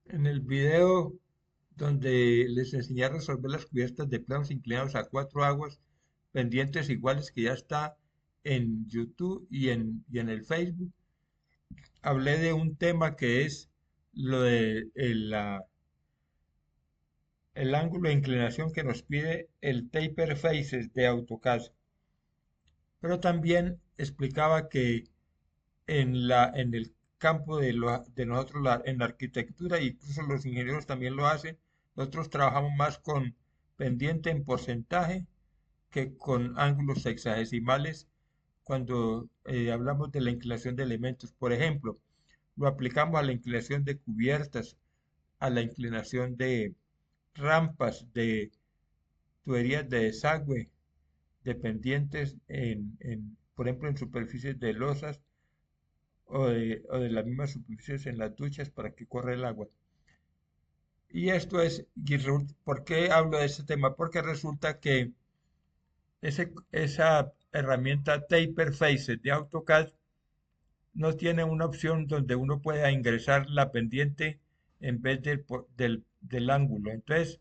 En el video donde les enseñé a resolver las cubiertas de planos inclinados a cuatro aguas pendientes iguales que ya está en YouTube y en el Facebook, hablé de un tema que es lo de el ángulo de inclinación que nos pide el Taper Faces de AutoCAD. Pero también explicaba que en el campo de nosotros, en la arquitectura, incluso los ingenieros también lo hacen, nosotros trabajamos más con pendiente en porcentaje que con ángulos sexagesimales cuando hablamos de la inclinación de elementos. Por ejemplo, lo aplicamos a la inclinación de cubiertas, a la inclinación de rampas, de tuberías de desagüe, dependientes por ejemplo, en superficies de losas o de las mismas superficies en las duchas para que corra el agua. ¿Por qué hablo de este tema? Porque resulta que esa herramienta Taper Faces de AutoCAD no tiene una opción donde uno pueda ingresar la pendiente en vez del ángulo. Entonces,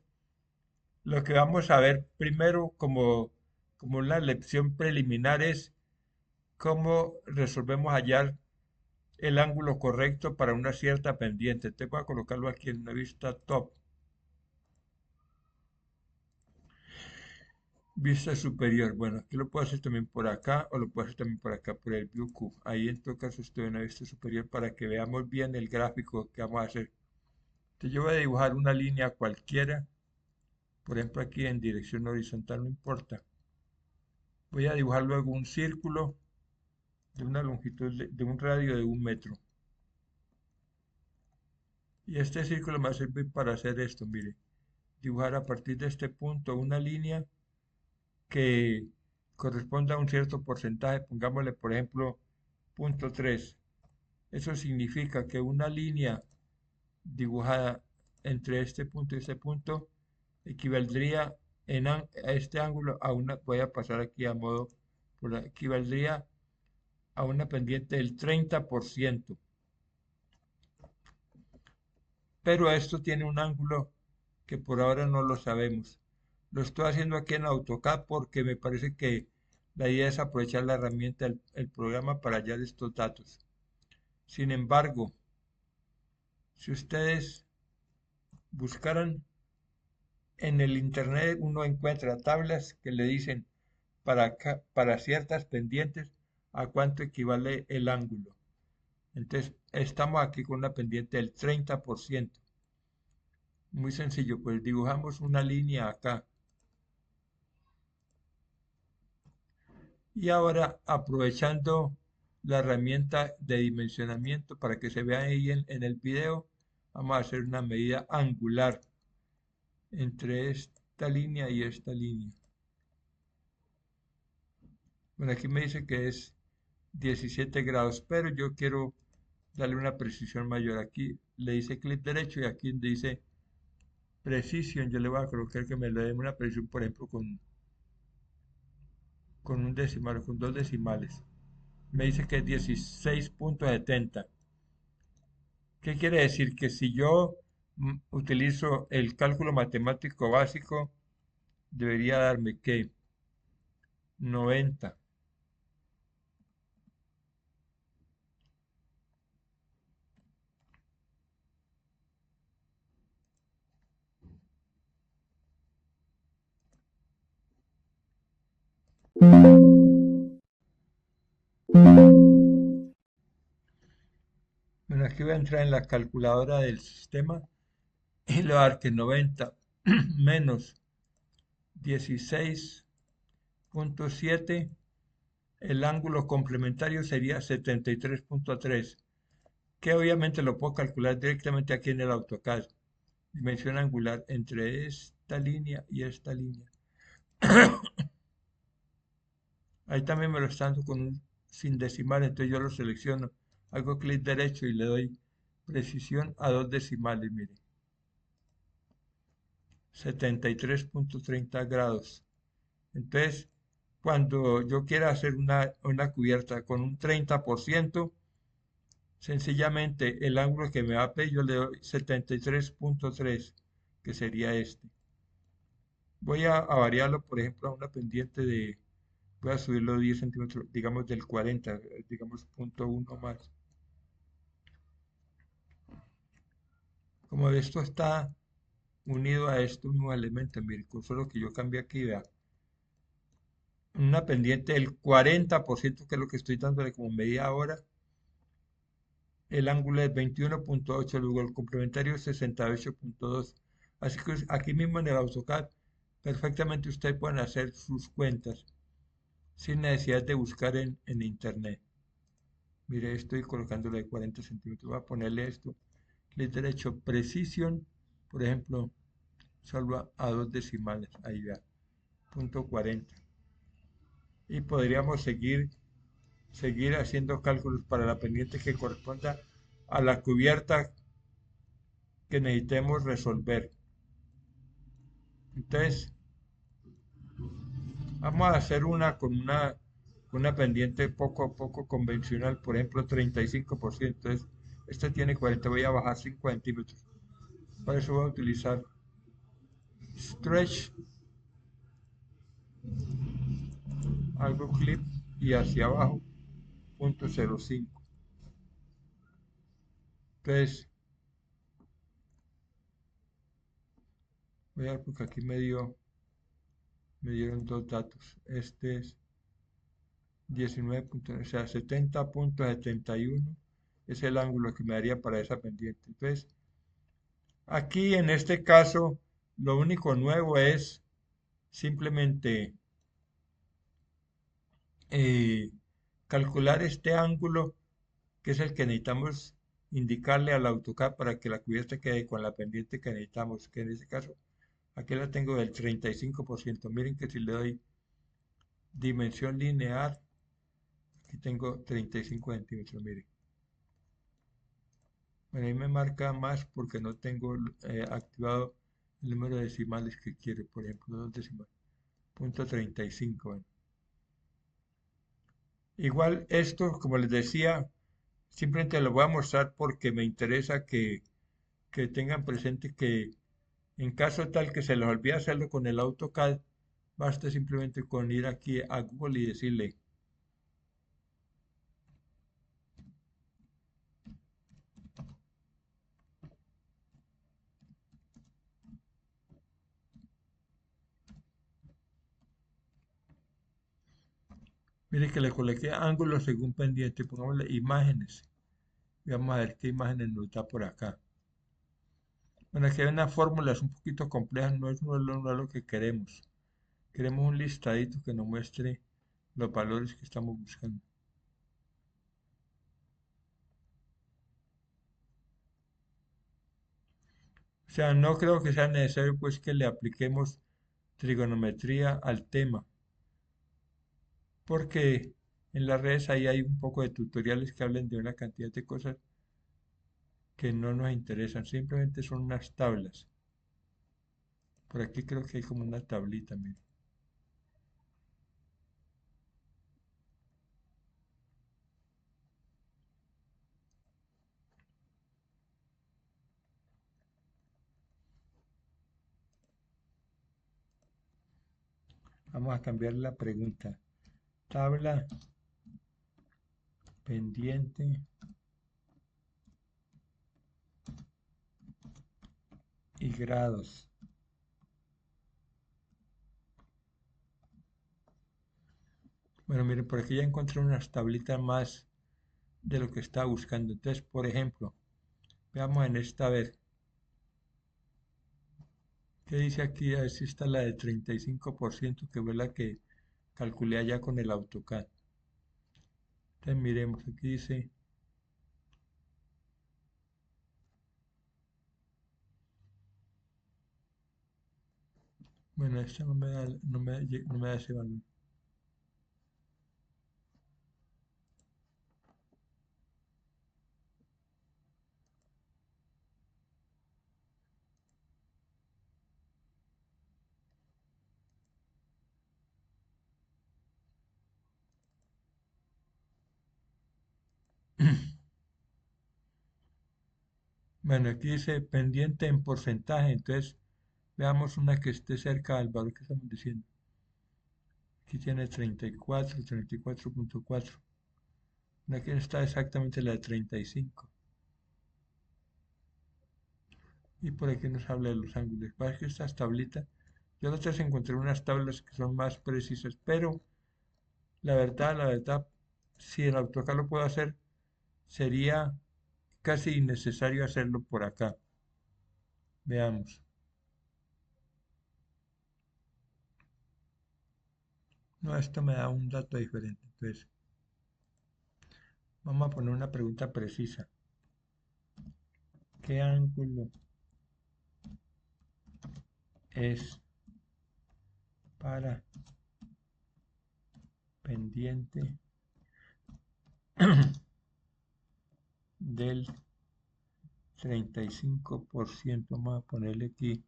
lo que vamos a ver primero como una lección preliminar es cómo resolvemos hallar el ángulo correcto para una cierta pendiente. Te voy a colocarlo aquí en una vista top, vista superior. Bueno, aquí lo puedo hacer también por acá o lo puedo hacer también por acá, por el View Cube. Ahí en todo caso estoy en una vista superior para que veamos bien el gráfico que vamos a hacer. Entonces yo voy a dibujar una línea cualquiera, por ejemplo aquí en dirección horizontal, no importa. Voy a dibujar luego un círculo de una longitud de un radio de 1 metro. Y este círculo me va a servir para hacer esto, mire. Dibujar a partir de este punto una línea que corresponda a un cierto porcentaje, pongámosle por ejemplo 0,3. Eso significa que una línea dibujada entre este punto y este punto equivaldría a este ángulo a una, voy a pasar aquí a modo, equivaldría a una pendiente del 30%. Pero esto tiene un ángulo que por ahora no lo sabemos. Lo estoy haciendo aquí en AutoCAD porque me parece que la idea es aprovechar la herramienta, el programa para hallar estos datos. Sin embargo, si ustedes buscaran en el internet, uno encuentra tablas que le dicen para ciertas pendientes a cuánto equivale el ángulo. Entonces, estamos aquí con una pendiente del 30%. Muy sencillo, pues dibujamos una línea acá. Y ahora, aprovechando la herramienta de dimensionamiento para que se vea ahí en el video, vamos a hacer una medida angular entre esta línea y esta línea. Bueno, aquí me dice que es 17 grados, pero yo quiero darle una precisión mayor. Aquí le dice clic derecho y aquí dice precisión. Yo le voy a colocar que me le dé una precisión, por ejemplo, con un decimal o con dos decimales. Me dice que es 16,70. ¿Qué quiere decir? Que si yo utilizo el cálculo matemático básico, debería darme que 90. Bueno, aquí voy a entrar en la calculadora del sistema y le voy a dar que 90 menos 16,7, el ángulo complementario sería 73,3, que obviamente lo puedo calcular directamente aquí en el AutoCAD. Dimensión angular entre esta línea y esta línea. Ahí también me lo está dando con un sin decimal, entonces yo lo selecciono, hago clic derecho y le doy precisión a dos decimales, mire, 73,30 grados. Entonces, cuando yo quiera hacer una cubierta con un 30%, Sencillamente el ángulo que me va a pedir yo le doy 73.3, que sería este. Voy a variarlo, por ejemplo, a una pendiente de, voy a subirlo 10 centímetros, digamos del 40, digamos 0.1 más. Como esto está unido a estos mismos elementos, mire, con solo que yo cambie aquí, vea, una pendiente del 40%, que es lo que estoy dándole como medida ahora, el ángulo es 21.8, luego el complementario es 68.2. Así que aquí mismo en el AutoCAD, perfectamente ustedes pueden hacer sus cuentas sin necesidad de buscar en internet. Mire, estoy colocándole 40 centímetros. Voy a ponerle esto, clic derecho, Precision, por ejemplo, solo a dos decimales, ahí va, punto 40. Y podríamos seguir haciendo cálculos para la pendiente que corresponda a la cubierta que necesitemos resolver. Entonces, vamos a hacer una con una pendiente poco convencional, por ejemplo, 35%. Entonces, este tiene 40, voy a bajar 5 centímetros. Para eso voy a utilizar stretch, algo clip y hacia abajo, 0.05. Entonces, voy a ver porque aquí me dieron dos datos. Este es 19 o sea, 70.71 es el ángulo que me daría para esa pendiente. Entonces, aquí en este caso, lo único nuevo es simplemente eh, calcular este ángulo, que es el que necesitamos indicarle al AutoCAD para que la cubierta quede con la pendiente que necesitamos, que en este caso, aquí la tengo del 35%. Miren que si le doy dimensión lineal, aquí tengo 35 centímetros, miren. Bueno, ahí me marca más porque no tengo activado el número de decimales que quiere, por ejemplo, dos decimales, punto 35. Bueno. Igual esto, como les decía, simplemente lo voy a mostrar porque me interesa que tengan presente que en caso tal que se les olvide hacerlo con el AutoCAD, basta simplemente con ir aquí a Google y decirle, mire que le coloqué ángulos según pendiente, pongámosle imágenes. Y vamos a ver qué imágenes nos da por acá. Bueno, aquí hay unas fórmulas un poquito complejas, no es lo que queremos. Queremos un listadito que nos muestre los valores que estamos buscando. O sea, no creo que sea necesario pues que le apliquemos trigonometría al tema, porque en las redes ahí hay un poco de tutoriales que hablan de una cantidad de cosas que no nos interesan, simplemente son unas tablas. Por aquí creo que hay como una tablita, mire. Vamos a cambiar la pregunta. Tabla pendiente y grados. Bueno, miren, por aquí ya encontré unas tablitas más de lo que estaba buscando. Entonces, por ejemplo, veamos en esta vez. ¿Qué dice aquí? A ver si está la de 35%, que fue la que calculé allá con el AutoCAD. Entonces, miremos, aquí dice, bueno, esta no me da ese valor. Bueno, aquí dice pendiente en porcentaje, entonces veamos una que esté cerca del valor que estamos diciendo. Aquí tiene 34, 34.4. Aquí está exactamente la de 35. Y por aquí nos habla de los ángulos. Para que estas tablitas, yo otras encontré unas tablas que son más precisas, pero la verdad, si el AutoCAD lo puedo hacer, sería casi innecesario hacerlo por acá. Veamos. No, esto me da un dato diferente. Entonces, vamos a poner una pregunta precisa. ¿Qué ángulo es para pendiente del 35%? Vamos a ponerle aquí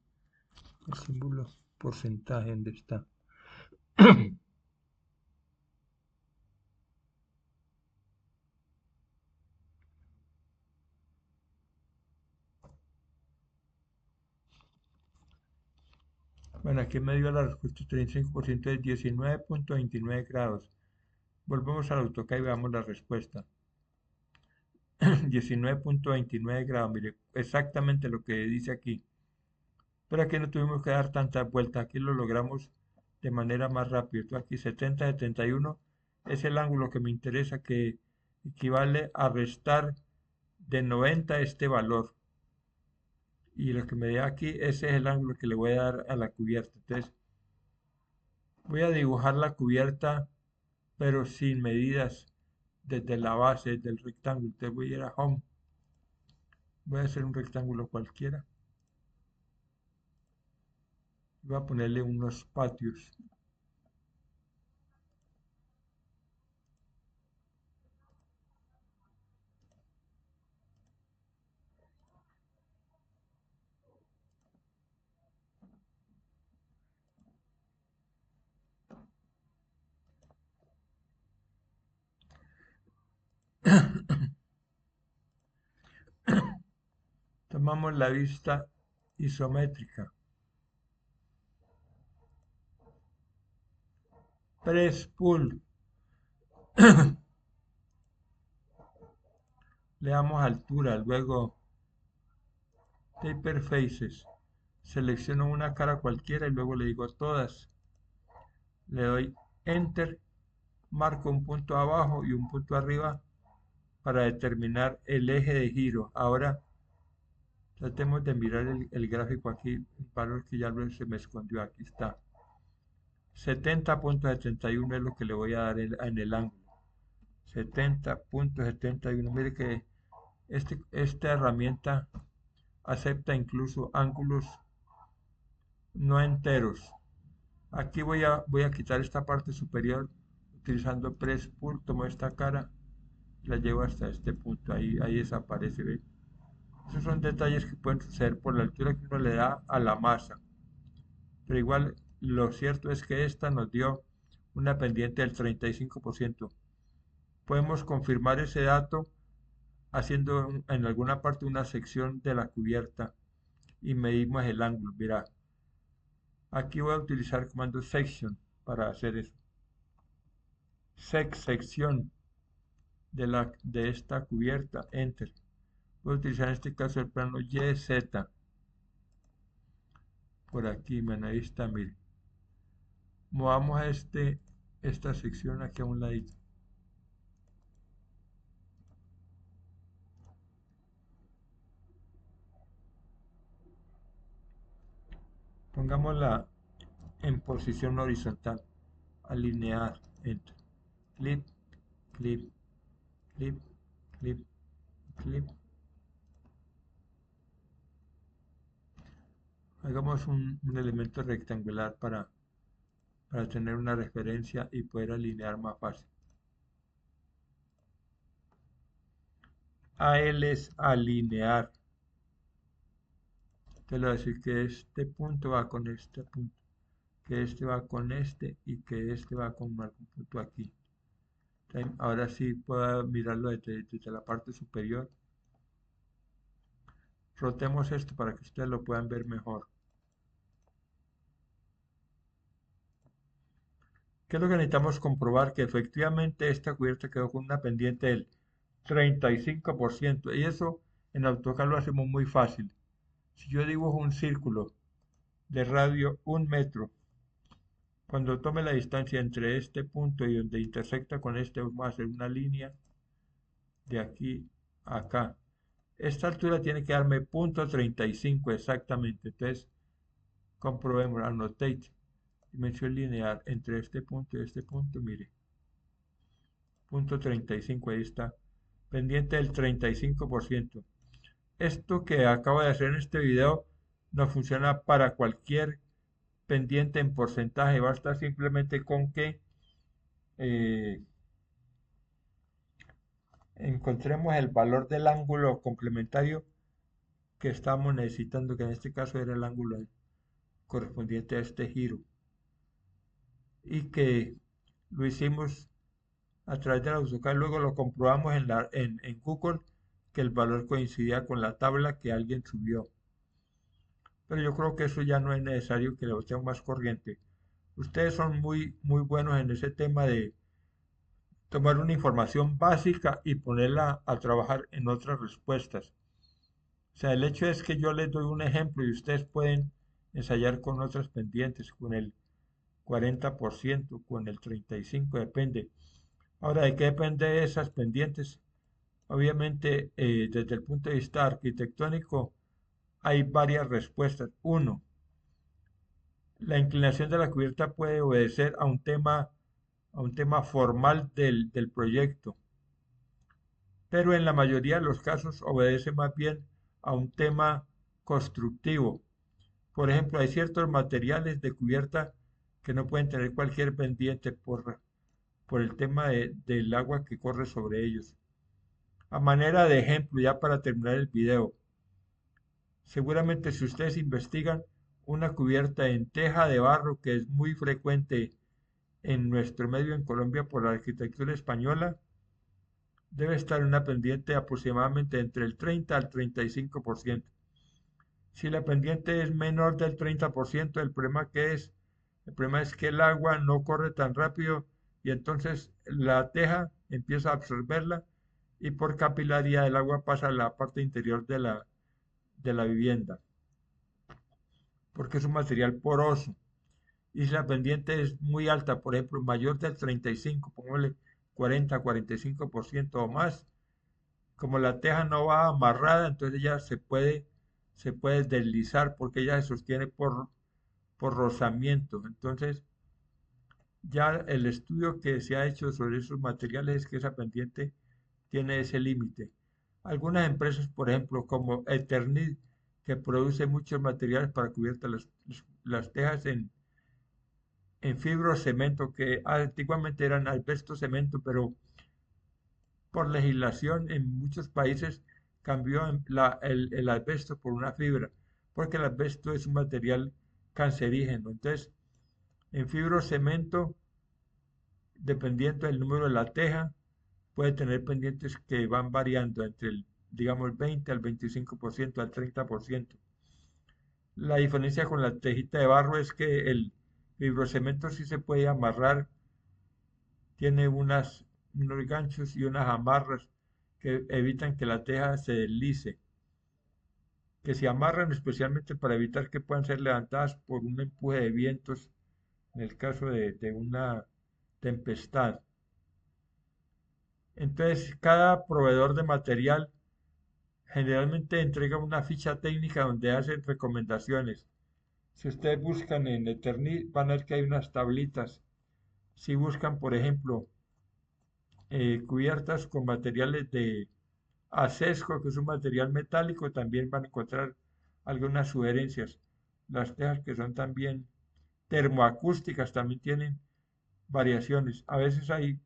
el símbolo porcentaje. ¿Dónde está? Bueno, aquí me dio la respuesta 35% es 19.29 grados. Volvemos al AutoCAD y veamos la respuesta. 19.29 grados, mire, exactamente lo que dice aquí. Pero aquí no tuvimos que dar tantas vueltas, aquí lo logramos de manera más rápida. Esto aquí 70-71 es el ángulo que me interesa, que equivale a restar de 90 este valor. Y lo que me da aquí, ese es el ángulo que le voy a dar a la cubierta. Entonces, voy a dibujar la cubierta, pero sin medidas desde la base del rectángulo. Entonces voy a ir a Home. Voy a hacer un rectángulo cualquiera. Voy a ponerle unos patios. Tomamos la vista isométrica. Press pull. Le damos altura. Luego taper faces. Selecciono una cara cualquiera y luego le digo todas. Le doy enter. Marco un punto abajo y un punto arriba para determinar el eje de giro. Ahora tratemos de mirar el gráfico aquí, el valor que ya se me escondió, aquí está. 70.71 es lo que le voy a dar en el ángulo. 70.71. Mire que esta herramienta acepta incluso ángulos no enteros. Aquí voy a quitar esta parte superior utilizando press pull, tomo esta cara, la llevo hasta este punto, ahí desaparece, ¿ve? Esos son detalles que pueden suceder por la altura que uno le da a la masa. Pero igual lo cierto es que esta nos dio una pendiente del 35%. Podemos confirmar ese dato haciendo en alguna parte una sección de la cubierta y medimos el ángulo. Mira, aquí voy a utilizar el comando section para hacer eso. Sección de esta cubierta, enter. Voy a utilizar en este caso el plano YZ. Por aquí, ahí está, mire. Movamos a esta sección aquí a un ladito. Pongámosla en posición horizontal. Alinear, enter. Clip, clip, clip, clip, clip. Hagamos un elemento rectangular para tener una referencia y poder alinear más fácil. AL es alinear. Te lo voy a decir que este punto va con este punto, que este va con este y que este va con algún punto aquí. Ahora sí puedo mirarlo desde la parte superior. Rotemos esto para que ustedes lo puedan ver mejor. ¿Qué es lo que necesitamos comprobar? Que efectivamente esta cubierta quedó con una pendiente del 35%. Y eso en AutoCAD lo hacemos muy fácil. Si yo dibujo un círculo de radio 1 metro, cuando tome la distancia entre este punto y donde intersecta con este, vamos a hacer una línea de aquí a acá. Esta altura tiene que darme punto 35 exactamente. Entonces, comprobemos, annotate, dimensión lineal entre este punto y este punto, mire, punto 35, ahí está, pendiente del 35%. Esto que acabo de hacer en este video no funciona para cualquier pendiente en porcentaje, basta simplemente con que eh, encontremos el valor del ángulo complementario que estamos necesitando, que en este caso era el ángulo correspondiente a este giro, y que lo hicimos a través del AutoCAD. Luego lo comprobamos en Google que el valor coincidía con la tabla que alguien subió. Pero yo creo que eso ya no es necesario que lo echemos más corriente. Ustedes son muy buenos en ese tema de tomar una información básica y ponerla a trabajar en otras respuestas. O sea, el hecho es que yo les doy un ejemplo y ustedes pueden ensayar con otras pendientes, con el 40%, con el 35%, depende. Ahora, ¿de qué depende esas pendientes? Obviamente, desde el punto de vista arquitectónico, hay varias respuestas. Uno, la inclinación de la cubierta puede obedecer a un tema formal del proyecto, pero en la mayoría de los casos obedece más bien a un tema constructivo. Por ejemplo, hay ciertos materiales de cubierta que no pueden tener cualquier pendiente por el tema del agua que corre sobre ellos. A manera de ejemplo, ya para terminar el video, seguramente si ustedes investigan una cubierta en teja de barro que es muy frecuente en nuestro medio en Colombia por la arquitectura española, debe estar en una pendiente aproximadamente entre el 30 al 35%. Si la pendiente es menor del 30%, el problema es que el agua no corre tan rápido y entonces la teja empieza a absorberla y por capilaridad el agua pasa a la parte interior de la vivienda, porque es un material poroso. Y si la pendiente es muy alta, por ejemplo, mayor del 35, pongámosle 40, 45% o más, como la teja no va amarrada, entonces ya se puede deslizar porque ella se sostiene por rozamiento. Entonces, ya el estudio que se ha hecho sobre esos materiales es que esa pendiente tiene ese límite. Algunas empresas, por ejemplo, como Eternit, que produce muchos materiales para cubierta las tejas en fibrocemento, que antiguamente eran asbesto cemento, pero por legislación en muchos países cambió el asbesto por una fibra, porque el asbesto es un material cancerígeno. Entonces, en fibrocemento, dependiendo del número de la teja, puede tener pendientes que van variando entre el, digamos, 20 al 25%, al 30%. La diferencia con la tejita de barro es que el fibrocemento sí se puede amarrar, tiene unos ganchos y unas amarras que evitan que la teja se deslice, que se amarran especialmente para evitar que puedan ser levantadas por un empuje de vientos en el caso de una tempestad. Entonces, cada proveedor de material generalmente entrega una ficha técnica donde hacen recomendaciones. Si ustedes buscan en Eternit, van a ver que hay unas tablitas. Si buscan, por ejemplo, cubiertas con materiales de acesco, que es un material metálico, también van a encontrar algunas sugerencias. Las tejas que son también termoacústicas también tienen variaciones. A veces hay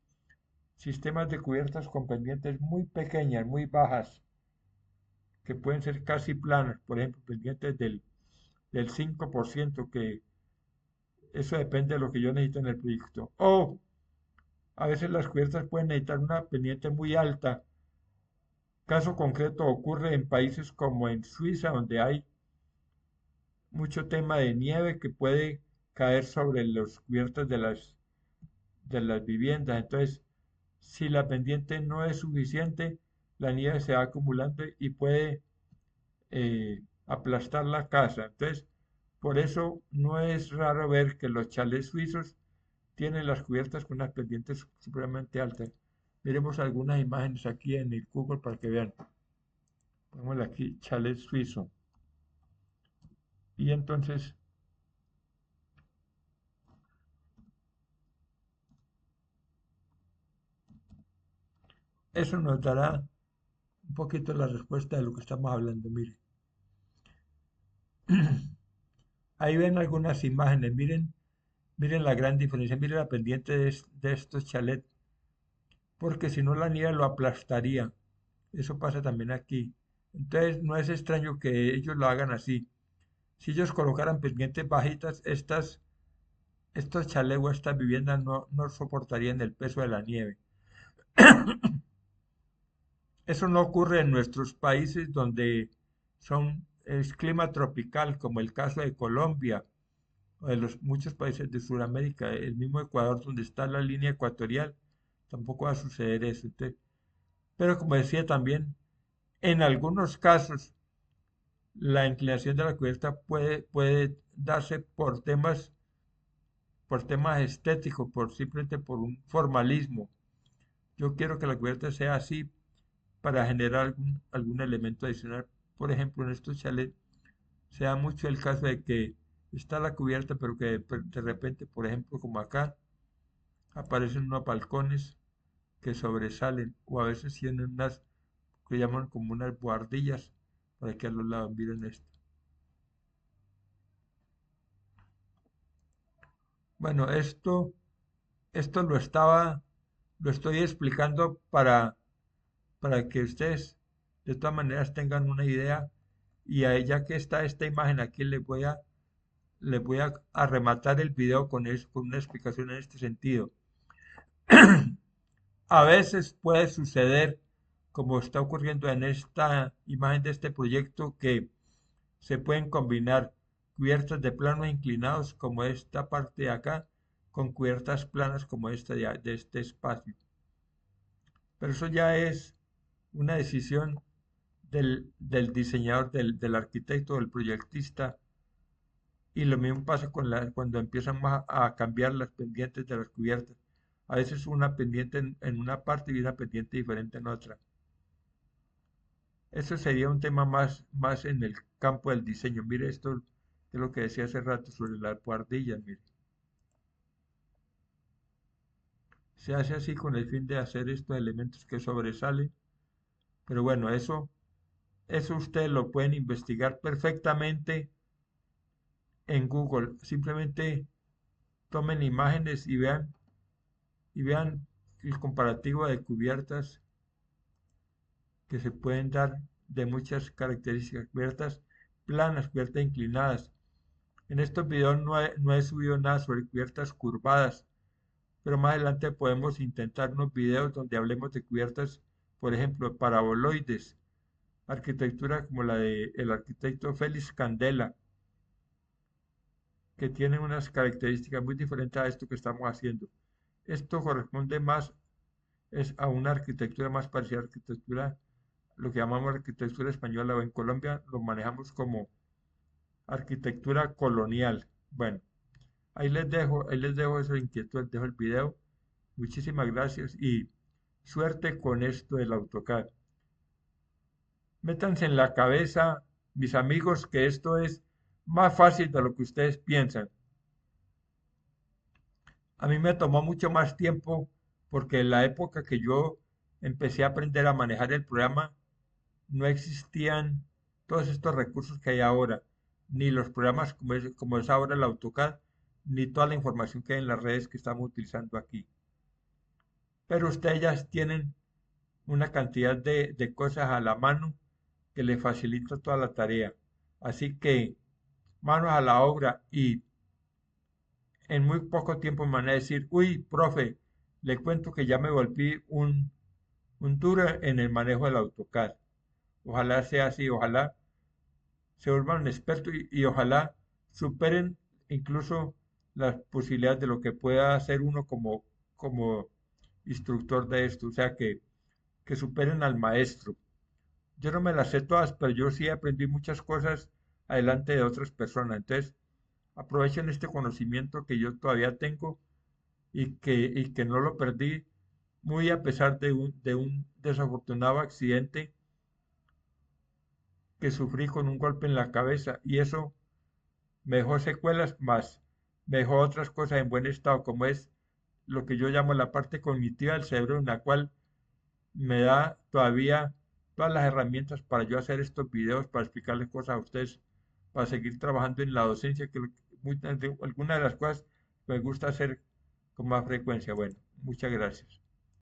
sistemas de cubiertas con pendientes muy pequeñas, muy bajas, que pueden ser casi planas, por ejemplo, pendientes del 5%, que eso depende de lo que yo necesito en el proyecto. O a veces las cubiertas pueden necesitar una pendiente muy alta, Caso concreto ocurre en países como en Suiza, donde hay mucho tema de nieve que puede caer sobre los cubiertos de las viviendas. Entonces, si la pendiente no es suficiente, la nieve se va acumulando y puede aplastar la casa. Entonces, por eso no es raro ver que los chalés suizos tienen las cubiertas con unas pendientes supremamente altas. Miremos algunas imágenes aquí en el Google para que vean. Ponemos aquí chalet suizo. Y entonces, eso nos dará un poquito la respuesta de lo que estamos hablando. Miren, ahí ven algunas imágenes. Miren la gran diferencia. Miren la pendiente de estos chalets. Porque si no la nieve lo aplastaría. Eso pasa también aquí. Entonces, no es extraño que ellos lo hagan así. Si ellos colocaran pendientes bajitas, estos chalets o estas viviendas no soportarían el peso de la nieve. Eso no ocurre en nuestros países donde es clima tropical, como el caso de Colombia o de los muchos países de Sudamérica. El mismo Ecuador, donde está la línea ecuatorial, tampoco va a suceder eso. Pero como decía también, en algunos casos la inclinación de la cubierta puede darse por temas estéticos, simplemente por un formalismo. Yo quiero que la cubierta sea así para generar algún elemento adicional. Por ejemplo, en estos chalets se da mucho el caso de que está la cubierta, pero que de repente, por ejemplo, como acá, aparecen unos balcones que sobresalen, o a veces tienen unas que llaman como unas buhardillas, para que a los lados miren esto. Bueno, esto lo estoy explicando para que ustedes de todas maneras tengan una idea y ya que está esta imagen aquí les voy a rematar el video con una explicación en este sentido. A veces puede suceder, como está ocurriendo en esta imagen de este proyecto, que se pueden combinar cubiertas de planos inclinados como esta parte de acá con cubiertas planas como esta de este espacio. Pero eso ya es una decisión del diseñador, del arquitecto, del proyectista. Y lo mismo pasa cuando empiezan a cambiar las pendientes de las cubiertas. A veces una pendiente en una parte y una pendiente diferente en otra. Eso sería un tema más en el campo del diseño. Mire esto, es lo que decía hace rato sobre las buhardillas. Mire. Se hace así con el fin de hacer estos elementos que sobresalen. Pero bueno, eso ustedes lo pueden investigar perfectamente en Google. Simplemente tomen imágenes y vean el comparativo de cubiertas que se pueden dar de muchas características, cubiertas planas, cubiertas inclinadas. En estos videos no he subido nada sobre cubiertas curvadas, pero más adelante podemos intentar unos videos donde hablemos de cubiertas, por ejemplo, paraboloides, arquitectura como la del arquitecto Félix Candela, que tiene unas características muy diferentes a esto que estamos haciendo. Esto corresponde más a una arquitectura más parecida a arquitectura, lo que llamamos arquitectura española, o en Colombia lo manejamos como arquitectura colonial. Bueno, ahí les dejo esa inquietud, les dejo el video. Muchísimas gracias y suerte con esto del AutoCAD. Métanse en la cabeza, mis amigos, que esto es más fácil de lo que ustedes piensan. A mí me tomó mucho más tiempo porque en la época que yo empecé a aprender a manejar el programa, no existían todos estos recursos que hay ahora, ni los programas como es ahora el AutoCAD, ni toda la información que hay en las redes que estamos utilizando aquí. Pero ustedes ya tienen una cantidad de cosas a la mano que les facilita toda la tarea. Así que manos a la obra y en muy poco tiempo me van a decir, uy, profe, le cuento que ya me volví un tour en el manejo del AutoCAD. Ojalá sea así, ojalá se vuelvan expertos y ojalá superen incluso las posibilidades de lo que pueda hacer uno como instructor de esto, o sea, que superen al maestro. Yo no me las sé todas, pero yo sí aprendí muchas cosas adelante de otras personas. Entonces, aprovechen este conocimiento que yo todavía tengo y que no lo perdí muy a pesar de un desafortunado accidente que sufrí con un golpe en la cabeza y eso me dejó secuelas más, me dejó otras cosas en buen estado, como es lo que yo llamo la parte cognitiva del cerebro, en la cual me da todavía todas las herramientas para yo hacer estos videos, para explicarles cosas a ustedes, para seguir trabajando en la docencia, que algunas de las cosas me gusta hacer con más frecuencia. Bueno, muchas gracias.